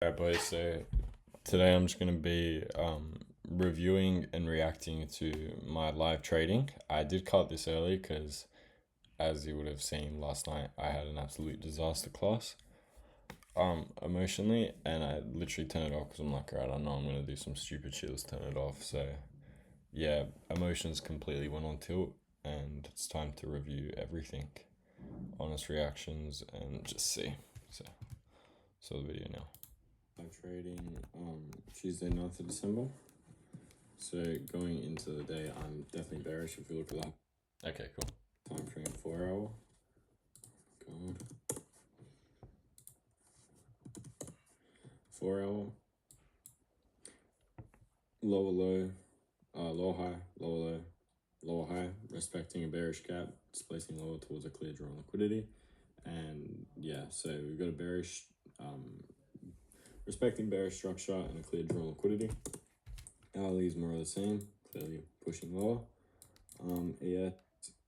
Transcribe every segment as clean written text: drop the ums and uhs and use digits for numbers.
Alright, boys. So today I'm just gonna be reviewing and reacting to my live trading. I did cut this early because, as you would have seen last night, I had an absolute disaster class, emotionally, and I literally turned it off because I'm like, alright, I know I'm gonna do some stupid shit. Let's turn it off. So yeah, emotions completely went on tilt, and it's time to review everything, honest reactions, and just see. So the video now. Live trading Tuesday 9th of December. So going into the day, I'm definitely bearish if you look at that. Okay, cool. Time frame 4 hour. God. 4 hour. Lower low, lower high, lower low, lower high, respecting a bearish gap, displacing lower towards a clear drawn liquidity. And yeah, so we've got a bearish, respecting bearish structure and a clear drawn liquidity. Hourly is more of the same, clearly pushing lower. ES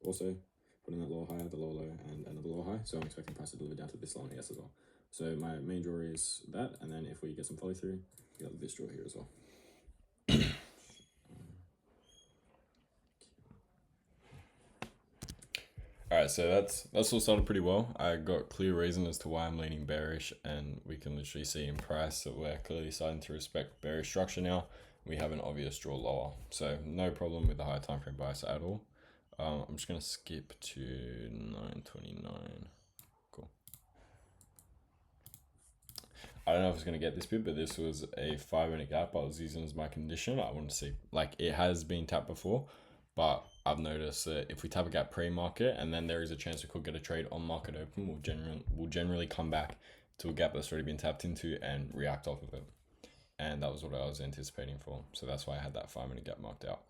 also putting that lower high, the lower low, and another lower high. So I'm expecting price to deliver down to this low on ES as well. So my main draw is that, and then if we get some follow through, we got this draw here as well. Alright, so that's all started pretty well. I got clear reason as to why I'm leaning bearish, and we can literally see in price that we're clearly starting to respect bearish structure now. We have an obvious draw lower, so no problem with the high time frame bias at all. I'm just gonna skip to 9:29. Cool. I don't know if it's gonna get this bit, but this was a 5-minute gap I was using as my condition. I want to see, like, it has been tapped before, but I've noticed that if we tap a gap pre-market and then there is a chance we could get a trade on market open, we'll generally come back to a gap that's already been tapped into and react off of it. And that was what I was anticipating for. So that's why I had that 5-minute gap marked out.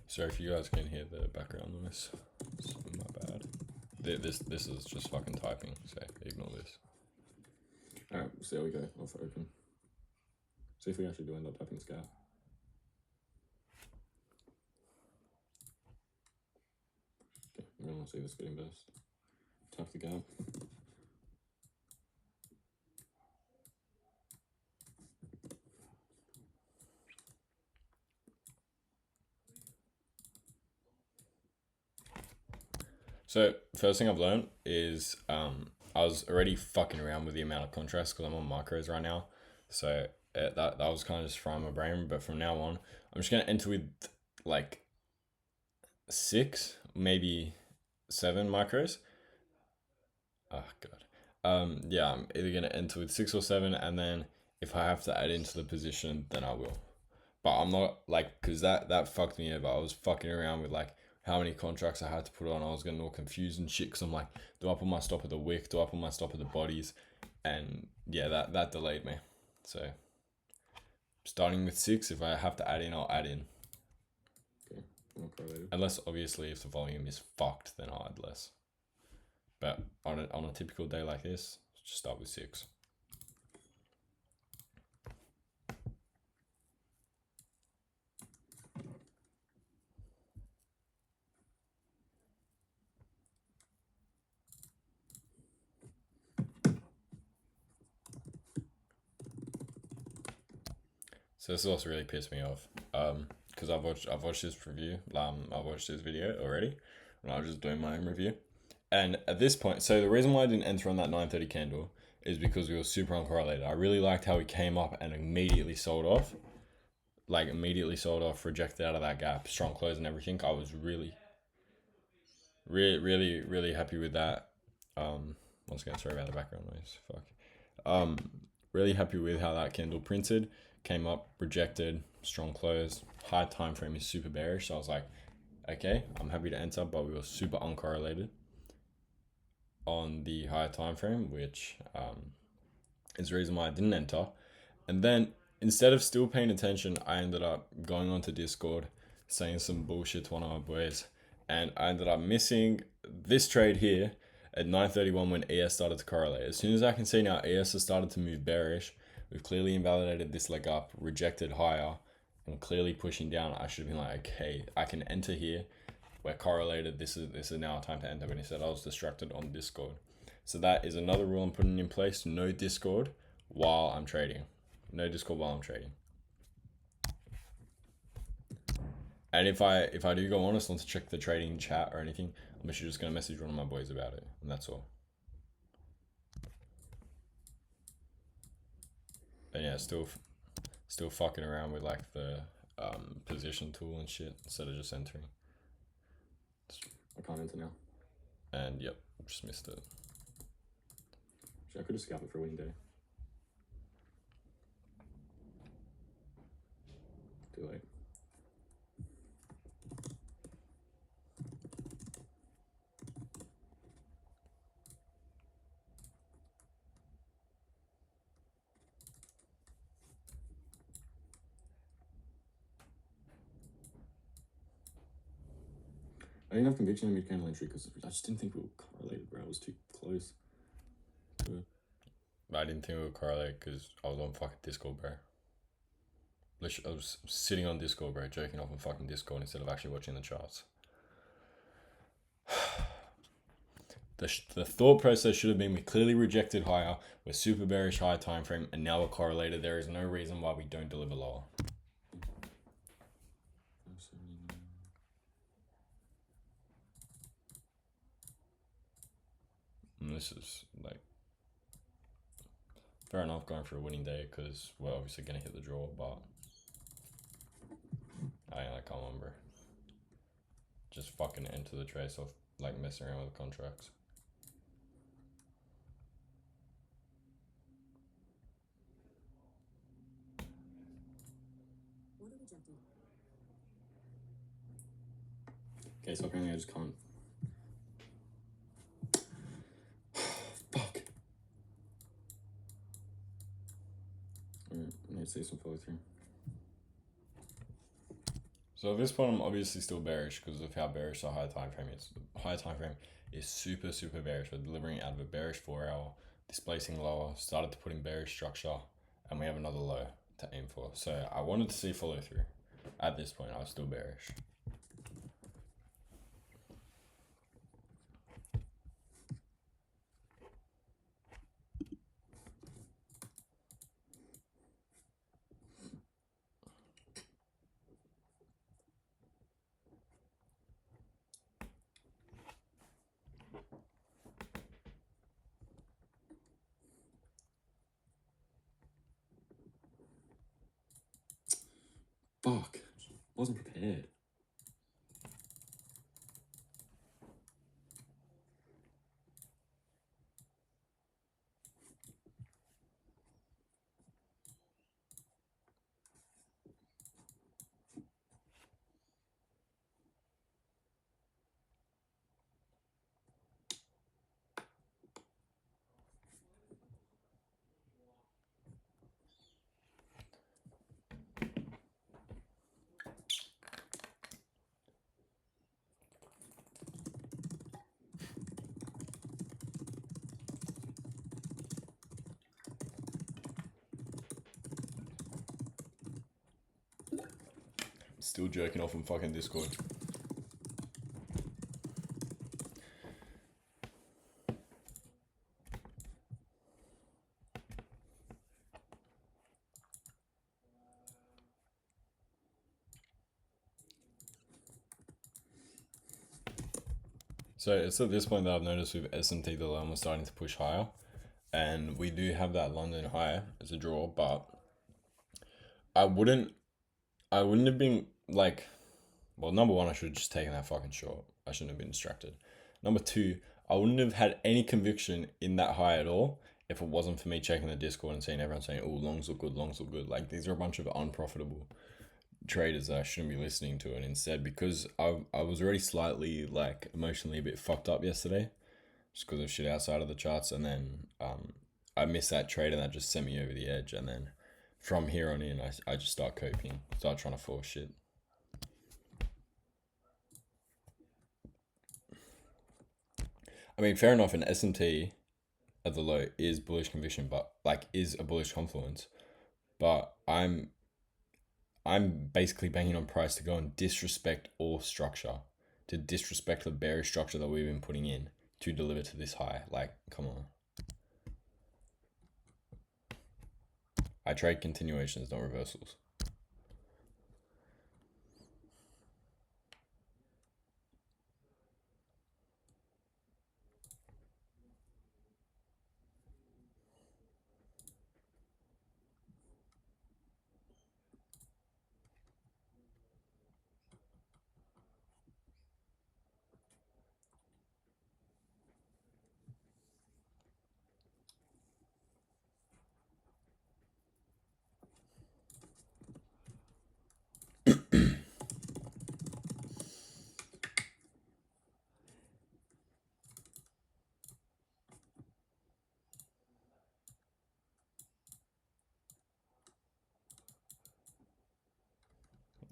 Sorry if you guys can hear the background noise. It's my bad. This is just fucking typing, so ignore this. Alright, so there we go. Off open. See if we actually do end up tapping this gap. Okay, we're gonna see this getting best. Tap the gap. So first thing I've learned is I was already fucking around with the amount of contrast because I'm on macros right now. So that was kind of just frying my brain. But from now on, I'm just gonna enter with like 6, maybe 7 macros. Oh god. Yeah, I'm either gonna enter with 6 or 7, and then if I have to add into the position, then I will. But I'm not like, because that fucked me over. I was fucking around with like how many contracts I had to put on. I was getting all confused and shit because I'm like, do I put my stop at the wick? Do I put my stop at the bodies? And yeah, that delayed me. So starting with 6, if I have to add in, I'll add in. Okay. Unless obviously if the volume is fucked, then I'll add less. But on a typical day like this, just start with 6. So this also really pissed me off. Because I've watched this review. I watched this video already, and I was just doing my own review. And at this point, so the reason why I didn't enter on that 9:30 candle is because we were super uncorrelated. I really liked how we came up and immediately sold off. Like immediately sold off, rejected out of that gap, strong close and everything. I was really happy with that. Once again, sorry about the background noise. Fuck. Really happy with how that candle printed. Came up, rejected, strong close. High time frame is super bearish. So I was like, okay, I'm happy to enter, but we were super uncorrelated on the higher time frame, which is the reason why I didn't enter. And then instead of still paying attention, I ended up going onto Discord, saying some bullshit to one of my boys, and I ended up missing this trade here at 9:31 when ES started to correlate. As soon as I can see now, ES has started to move bearish. We've clearly invalidated this leg up, rejected higher, and clearly pushing down. I should have been like, okay, I can enter here. We're correlated. This is now a time to enter. But instead, I was distracted on Discord. So that is another rule I'm putting in place: no Discord while I'm trading. No Discord while I'm trading. And if I do go honest, want to check the trading chat or anything, I'm actually just gonna message one of my boys about it, and that's all. And yeah, still fucking around with like the position tool and shit instead of just entering. I can't enter now. And yep, just missed it. Actually, I could have scalped it for a winning day. Too late. I didn't have conviction in mid-candle entry because I just didn't think we were correlated, bro. It was too close. I didn't think we were correlated because I was on fucking Discord, bro. I was sitting on Discord, bro, jerking off on fucking Discord instead of actually watching the charts. The thought process should have been: we clearly rejected higher, we're super bearish higher time frame, and now we're correlated. There is no reason why we don't deliver lower. And this is like fair enough going for a winning day because we're obviously gonna hit the draw, but I can't remember. Just fucking enter the trace off, like messing around with the contracts. Okay, so apparently I just can't. Fuck. Alright, I need to see some follow through. So at this point, I'm obviously still bearish because of how bearish the high time frame is. The high time frame is super, super bearish. We're delivering out of a bearish 4 hour, displacing lower, started to put in bearish structure, and we have another low to aim for. So I wanted to see follow through. At this point, I was still bearish. Fuck. Wasn't prepared. Still jerking off on fucking Discord. So it's at this point that I've noticed with S&T the loan was starting to push higher, and we do have that London high as a draw, but I wouldn't have been like, well, number one, I should have just taken that fucking short. I shouldn't have been distracted. Number two, I wouldn't have had any conviction in that high at all if it wasn't for me checking the Discord and seeing everyone saying, oh, longs look good, longs look good. Like, these are a bunch of unprofitable traders that I shouldn't be listening to. And instead, because I was already slightly, like, emotionally a bit fucked up yesterday, just because of shit outside of the charts, and then I missed that trade and that just sent me over the edge. And then from here on in, I just start coping, start trying to force shit. I mean, fair enough, an SMT at the low is bullish conviction, but like is a bullish confluence. But I'm basically banking on price to go and disrespect all structure, to disrespect the bearish structure that we've been putting in to deliver to this high. Like, come on. I trade continuations, not reversals.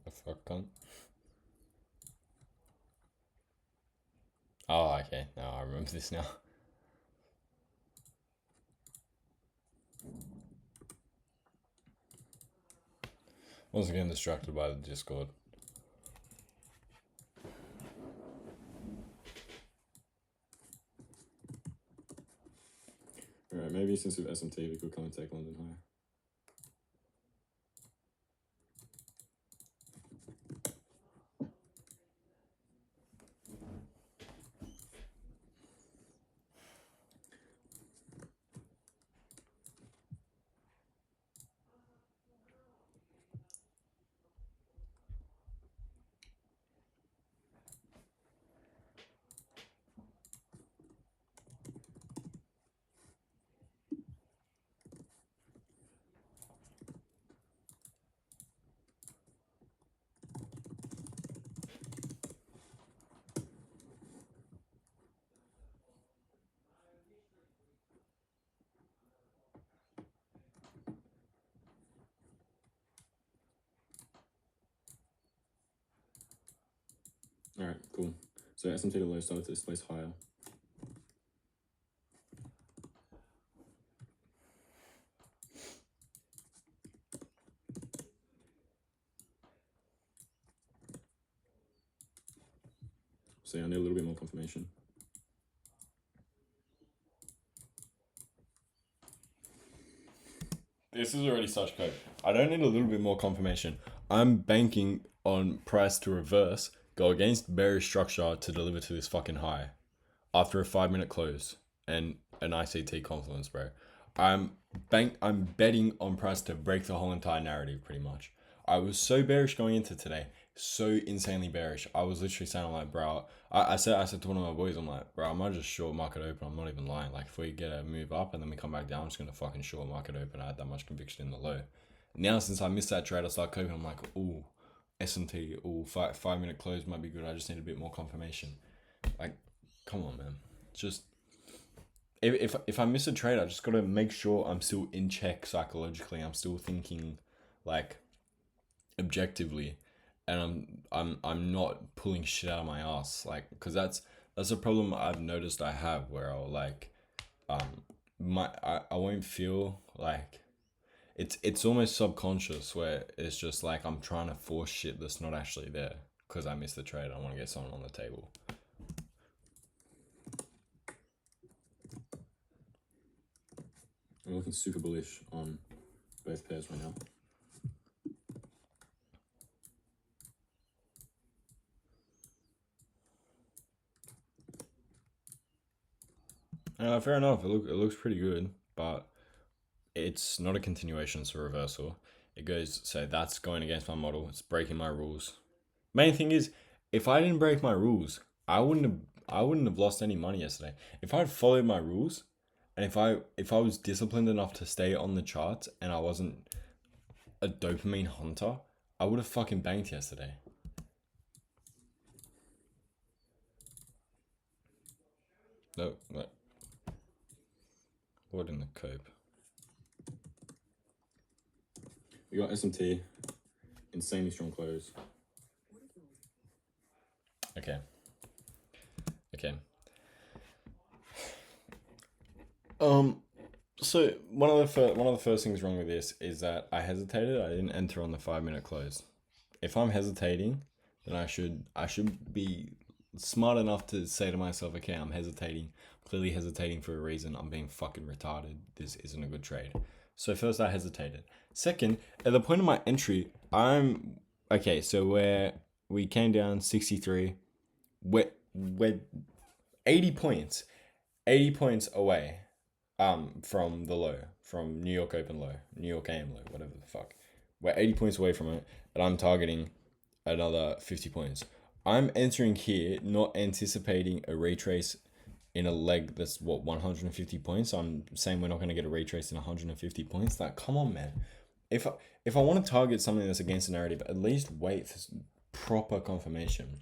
The fuck, cunt? Oh, okay. No, I remember this now. Once again, distracted by the Discord. Alright, maybe since we have SMT, we could come and take London higher. Alright, cool. So SMT to low started to displace higher. So yeah, I need a little bit more confirmation. This is already such code. I don't need a little bit more confirmation. I'm banking on price to reverse, go against bearish structure to deliver to this fucking high after a 5-minute close and an ICT confluence, bro. I'm betting on price to break the whole entire narrative pretty much. I was so bearish going into today, so insanely bearish. I was literally saying, I'm like, bro, I said to one of my boys, I'm like, bro, I might just short market open. I'm not even lying. Like, if we get a move up and then we come back down, I'm just gonna fucking short market open. I had that much conviction in the low. Now, since I missed that trade, I start coping. I'm like, ooh, SMT, ooh, 5-minute close might be good. I just need a bit more confirmation. Like, come on, man. Just if I miss a trade, I just gotta make sure I'm still in check psychologically. I'm still thinking like objectively, and I'm not pulling shit out of my ass, like, because that's a problem I've noticed I have, where I'll like I won't feel like it's almost subconscious, where it's just like I'm trying to force shit that's not actually there because I missed the trade. I want to get someone on the table. I'm looking super bullish on both pairs right now. Fair enough. It looks pretty good, but it's not a continuation. It's a reversal. It goes, so that's going against my model. It's breaking my rules. Main thing is, if I didn't break my rules, I wouldn't have lost any money yesterday. If I had followed my rules, and if I was disciplined enough to stay on the charts, and I wasn't a dopamine hunter, I would have fucking banked yesterday. No. What in the cope? We got SMT, insanely strong close. Okay. So one of the first things wrong with this is that I hesitated. I didn't enter on the 5 minute close. If I'm hesitating, then I should be smart enough to say to myself, okay, I'm hesitating. I'm clearly hesitating for a reason. I'm being fucking retarded. This isn't a good trade. So first I hesitated. Second, at the point of my entry, I'm okay. So where we came down 63, we're 80 points away from the low, from New York Open low, New York AM low, whatever the fuck. We're 80 points away from it, and I'm targeting another 50 points. I'm entering here not anticipating a retrace in a leg that's 150 points. I'm saying we're not going to get a retrace in 150 points. Like, come on, man. If I want to target something that's against the narrative, at least wait for proper confirmation.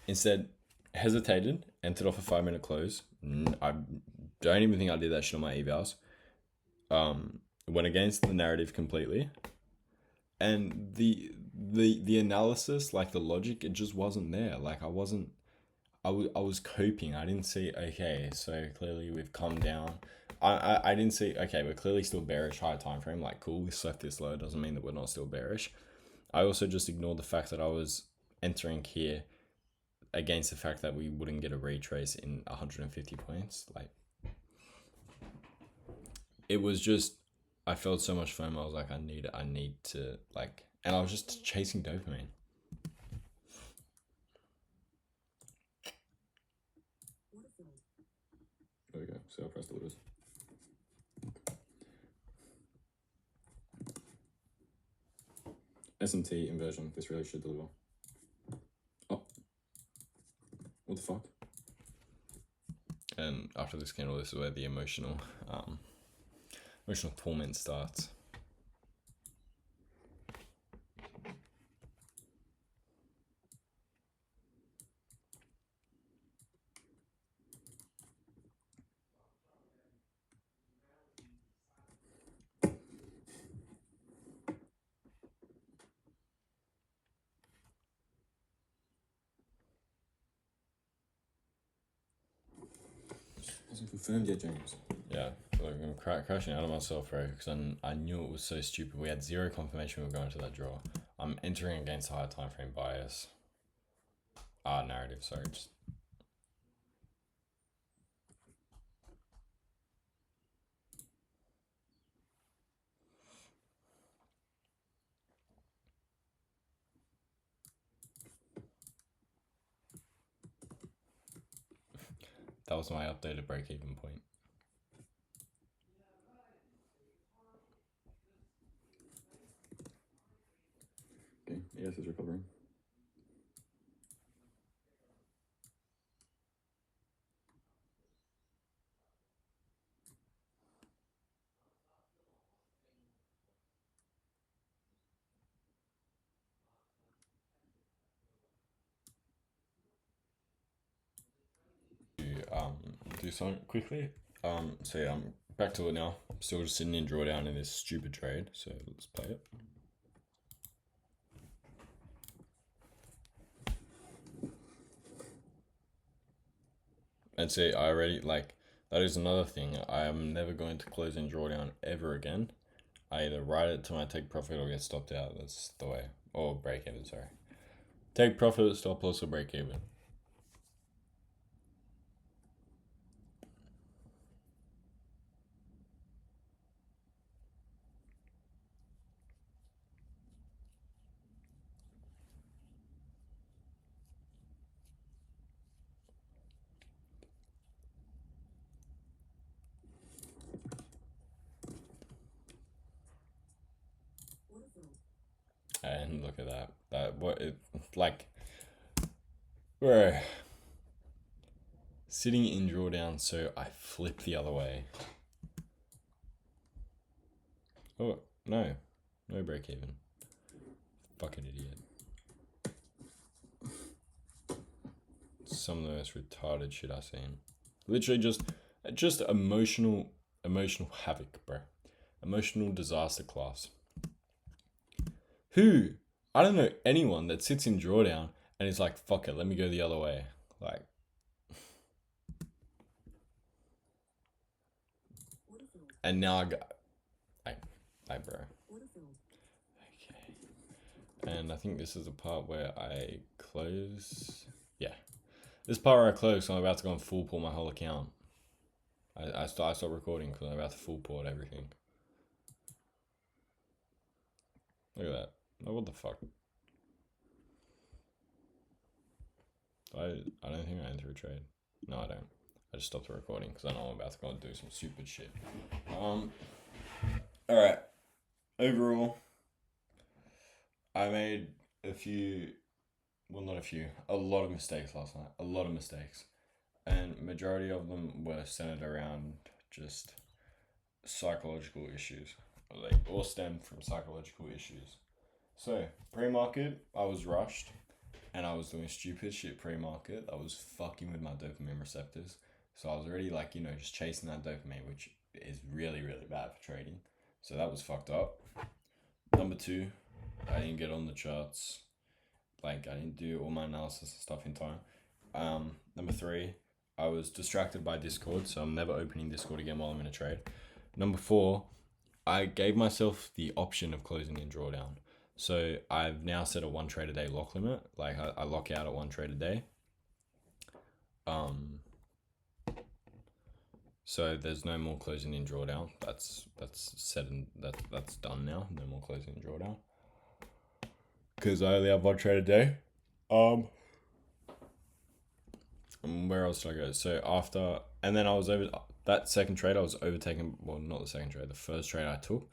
Instead, hesitated, entered off a 5 minute close. I don't even think I did that shit on my evals. Went against the narrative completely, and the analysis, like the logic, it just wasn't there. Like I was coping. I didn't see, okay, so clearly we've come down. I didn't see, okay, we're clearly still bearish high time frame. Like, cool, we slept this low. Doesn't mean that we're not still bearish. I also just ignored the fact that I was entering here against the fact that we wouldn't get a retrace in 150 points. Like, it was just, I felt so much FOMO. I was like, I need to, like, and I was just chasing dopamine. There we go. So I'll press the orders. SMT inversion. This really should deliver. Oh. What the fuck? And after this candle, this is where the emotional torment starts. Hasn't confirmed yet, James. Yeah, look, I'm crashing out of myself, bro, because I knew it was so stupid. We had zero confirmation we were going to that draw. I'm entering against higher time frame bias. Narrative, sorry. That was my updated break-even point. Okay, ES is recovering. Do something quickly. So yeah, I'm back to it now. Still just sitting in drawdown in this stupid trade. So let's play it. And see, I already, like, that is another thing. I am never going to close in drawdown ever again. I either ride it to my take profit or get stopped out. That's the way. Or break even, sorry. Take profit, stop loss, or break even. And look at that. We're sitting in drawdown, so I flip the other way. Oh, no break even. Fucking idiot. Some of the most retarded shit I've seen. Literally just emotional havoc, bro. Emotional disaster class. Who? I don't know anyone that sits in drawdown and is like, fuck it, let me go the other way. Like, and now I got, like, bro. Okay. And I think this is the part where I close. Yeah. This part where I close, so I'm about to go and full pull my whole account. I start recording because I'm about to full port everything. Look at that. Oh, what the fuck? I don't think I enter a trade. No, I don't. I just stopped the recording because I know I'm about to go and do some stupid shit. Alright. Overall, I made a lot of mistakes last night. A lot of mistakes. And majority of them were centered around just psychological issues. They all stemmed from psychological issues. So, pre-market, I was rushed. And I was doing stupid shit pre-market that was fucking with my dopamine receptors. So I was already just chasing that dopamine, which is really, really bad for trading. So that was fucked up. Number 2, I didn't get on the charts. I didn't do all my analysis and stuff in time. Number 3, I was distracted by Discord, so I'm never opening Discord again while I'm in a trade. Number 4, I gave myself the option of closing in drawdown. So I've now set a 1 trade a day lock limit. I lock out at 1 trade a day. So there's no more closing in drawdown. That's set and that's done now. No more closing in drawdown. Because I only have 1 trade a day. Where else did I go? So after, and then I was over that second trade. I was overtaken. Well, not the second trade. The first trade I took,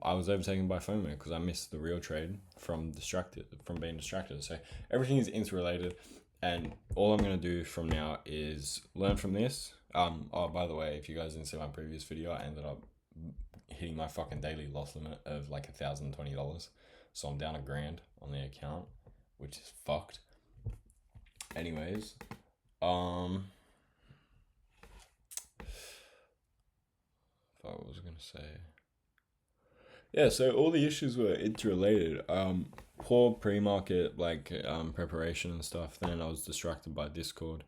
I was overtaken by FOMO because I missed the real trade from being distracted. So everything is interrelated, and all I'm gonna do from now is learn from this. Oh, by the way, if you guys didn't see my previous video, I ended up hitting my fucking daily loss limit of like $1,020. So I'm down $1,000 on the account, which is fucked. Anyways, what was I gonna say? Yeah, so all the issues were interrelated. Poor pre-market preparation and stuff. Then I was distracted by Discord.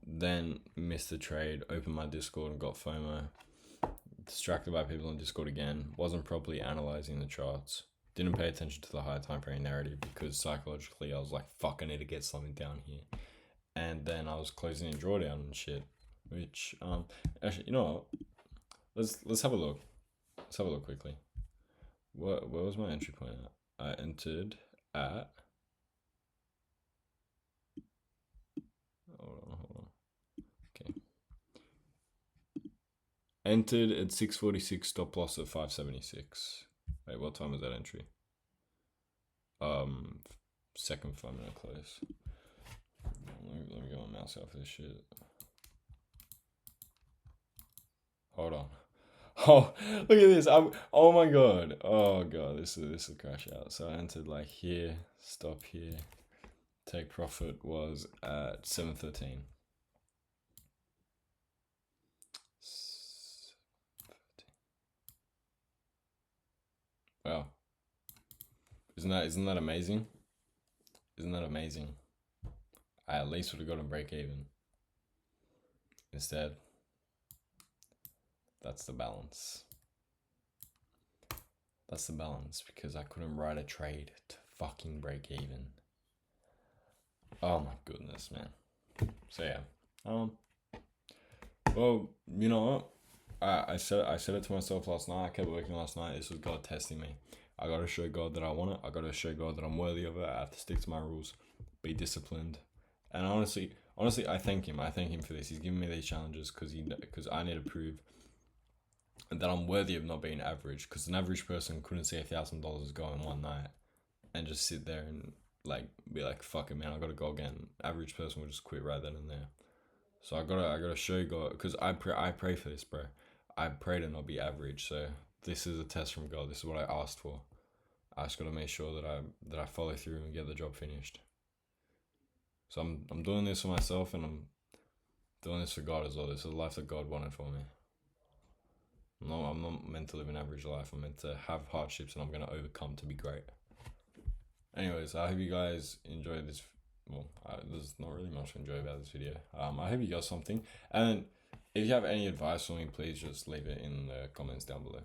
Then missed the trade. Opened my Discord and got FOMO. Distracted by people on Discord again. Wasn't properly analyzing the charts. Didn't pay attention to the higher time frame narrative because psychologically I was like, fuck, I need to get something down here. And then I was closing in drawdown and shit. Which actually, you know what? Let's have a look. Let's have a look quickly. Where was my entry point at? I entered at. Hold on. Okay. Entered at 6:46. Stop loss at 5:76. Wait, what time was that entry? Second 5-minute close. Let me get my mouse out for this shit. Hold on. Oh, look at this. Oh my god. Oh god, this is a crash out. So I entered here, stop here. Take profit was at 7:13. Wow. Isn't that amazing? Isn't that amazing? I at least would have gotten break even. Instead, that's the balance. That's the balance because I couldn't write a trade to fucking break even. Oh my goodness, man. So yeah. Well, you know what? I said it to myself last night. I kept working last night. This was God testing me. I gotta show God that I want it. I gotta show God that I'm worthy of it. I have to stick to my rules, be disciplined, and honestly, I thank him. I thank him for this. He's giving me these challenges because I need to prove that I'm worthy of not being average. Because an average person couldn't see $1,000 go in one night and just sit there and be like, fuck it, man, I gotta go again. Average person would just quit right then and there. So I gotta show God, because I pray for this, bro. I pray to not be average. So this is a test from God. This is what I asked for. I just gotta make sure that I follow through and get the job finished. So I'm doing this for myself, and I'm doing this for God as well. This is the life that God wanted for me. I'm not meant to live an average life. I'm meant to have hardships, and I'm gonna overcome to be great. Anyways, I hope you guys enjoyed this. Well, there's not really much to enjoy about this video. I hope you got something. And if you have any advice for me, please just leave it in the comments down below.